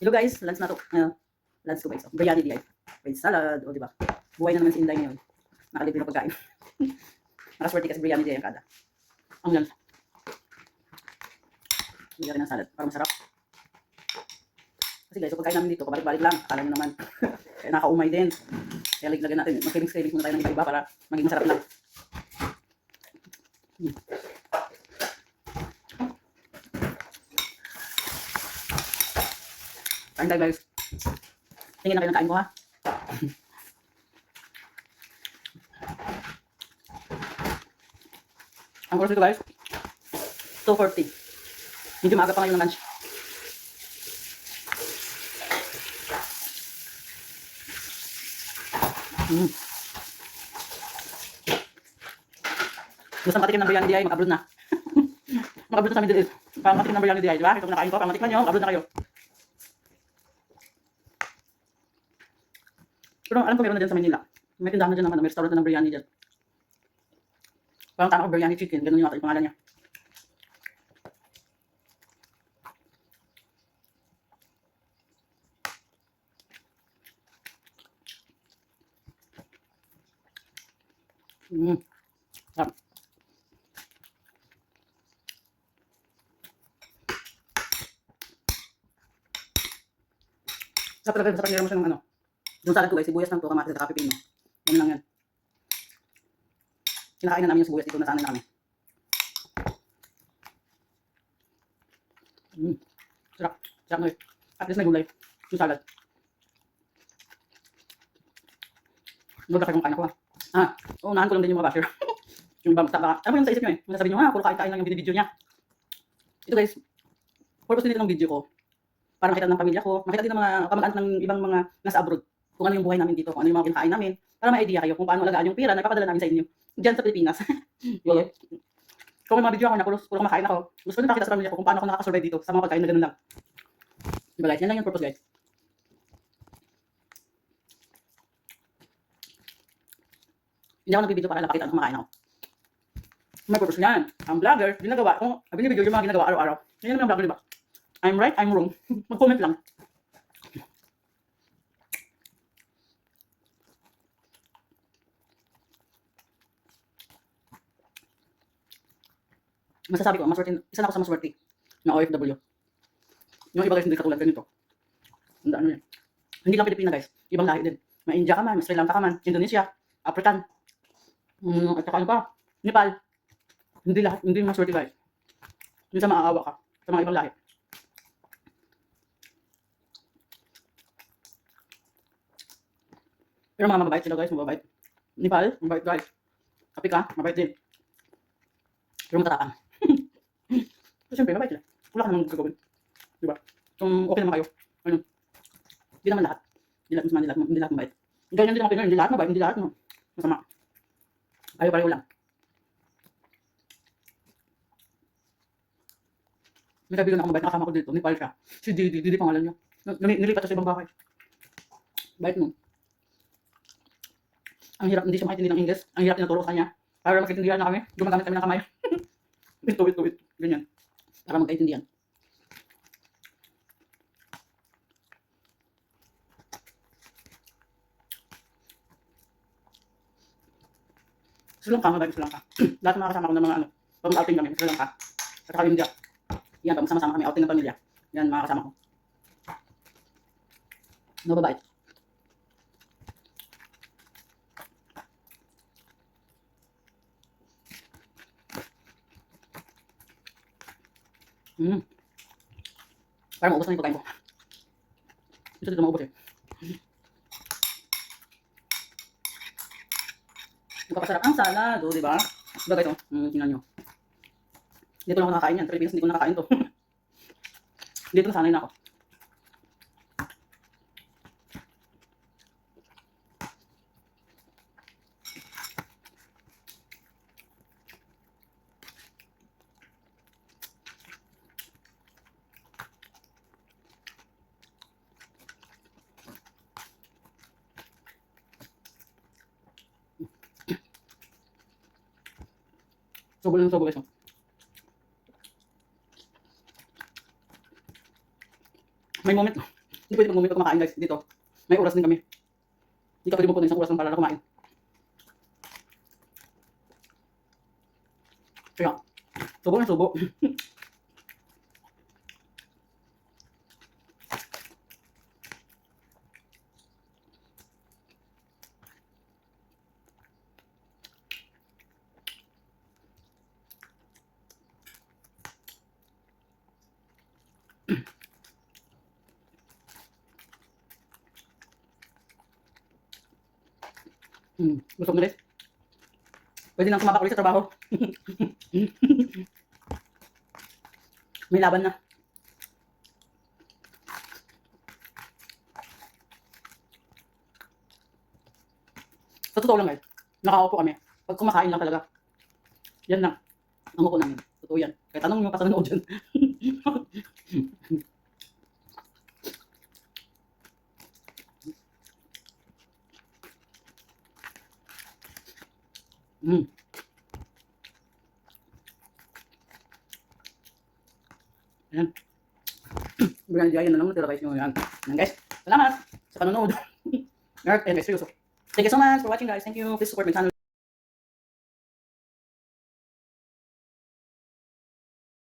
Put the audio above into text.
Hello guys, lunch na to. Lunch ko guys. Biryani di ay. With salad, o di ba? Buhay na naman si Inday ngayon. Nakalibre na pagkain. Nakaswerte kasi biryani di ay ang kada. Ang lunch. Bigyan ng salad para masarap. Kasi guys, so pagkain namin dito, pabalik-balik lang. Akala nyo naman. Kaya nakaumay din. Kaya lagyan natin. Mag-cravings muna tayo ng iba-iba para maging masarap lang. Kain tayo guys. Tingin na kayo ng kain ko ha. Ang oras dito guys, 2:40. Medyo maaga pa ngayon ng lunch. Gusto makatikim ng biryani di ay, mag-upload na. Mag-upload na sa Middle East. Para makatikim ng biryani di ay, di ba? Ito nakain ko, para matikman nyo, mag-upload na kayo. Pero alam ko meron na dyan sa Manila. May tindahan na dyan naman, may restaurant na ng biryani dyan. Parang tama ko biryani chicken, ganun yung ata yung pangalan niya. Sarap. Sarap talaga, sarap nila mo siya ng ano. Yung salad ko guys, sibuyas lang to, kamatis at pipino. Yan lang yan. Kinakain na namin yung sibuyas dito, nasanay na kami. Sarap. Sarap na eh. At least may gulay. Yung salad. Lord kasi kung kain ako ha. Unahan ko lang din yung mga basher. Yung iba magtaka. Ano mo yung sa isip nyo eh? Masasabi nyo puro kain-kain lang yung video niya. Ito guys, purpose nito ng video ko. Para makita ng pamilya ko, makita din ng mga kamag-anak ng ibang mga nasa abroad. Kung ano yung buhay namin dito, kung ano yung mga kinakain namin. Para may idea kayo kung paano alagaan yung pera na ipapadala namin sa inyo. Diyan sa Pilipinas. Okay. Kung may mga video ako na puro kumakain ako, gusto ko din pakita sa pamilya ko kung paano ako nakakasurvive dito sa mga pagkain na ganun lang. Diba guys? Yan lang yung purpose guys. Hindi ako nagbibideo para napakita ng kumakain ako. May purpose yan. Ang vlogger, ginagawa ko, binibideo yung mga ginagawa araw-araw. Yan naman yung vlogger, diba? I'm right, I'm wrong. Mag-comment lang. Masasabi ko, isa na ako sa maswerte na OFW. Yung iba guys, hindi katulad ganito. Ano yan? Hindi lang Pilipina guys, ibang lahi din. May India ka man, may Sri Lanka ka man, Indonesia, African, at saka ano pa, Nepal. Hindi lahat, hindi maswerte guys. Minsan maaawa ka sa mga ibang lahi. Pero mga mababait sila guys, mababait. Nepal, mababait guys. Africa, mababait din. Pero matatapang. So, siyempre, mabait sila. Wala ka namang gagawin. Diba? Kung okay naman kayo, ano, hindi naman lahat. Hindi lahat mabait. Ganyan din ang Pinoy, hindi lahat mabait, hindi lahat masama. Pareho-pareho lang. May kaibigan ako mabait, nakasama ko dito, Nepal siya. Si Didi pangalan niya. Nilipat siya sa ibang bahay. Bait mo. Ang hirap, hindi siya makintindi ng English. Ang hirap tinuturo sa kanya. Para magkaintindihan na kami, gumagamit kami ng kamay. Wait. Ganyan. Para magkaintindihan. Sri Lanka, mabait Sri Lanka. Lahat ng mga kasama ko ng mga ano, pag outing kami, Sri Lanka. At saka India. Yan, pag sama-sama kami, outing ng pamilya. Yan, mga kasama ko. Mababait. Parang maubos na yung pagkain ko. Ito dito maubos eh. Magpapasarap ang salad, o diba? Diba guys, tingnan nyo. Dito lang ako nakakain yan. Sa Pilipinas, hindi ko nakakain to. Dito nasanay na ako. Sobo lang sobo guys. May moment, Hindi pwede mag-moment pag kumakain guys. Dito, may oras din kami. Hindi ka pwede mo po ng isang oras lang para na kumain. Kaya, subo na subo. Busog na guys. Pwede nang sumabak ulit sa trabaho. May laban na. Sa totoo lang guys, nakakaupo kami. Pag kumakain lang talaga. Yan lang. Ang upo namin. Totoo yan. Kaya tanong nyo pa sa nanood dyan. Ayan. Bilang diyan na lang natira guys nyo yan. Ayan guys. Salamat sa panonood. And guys, seryoso. Thank you so much for watching guys. Thank you. Please support my channel.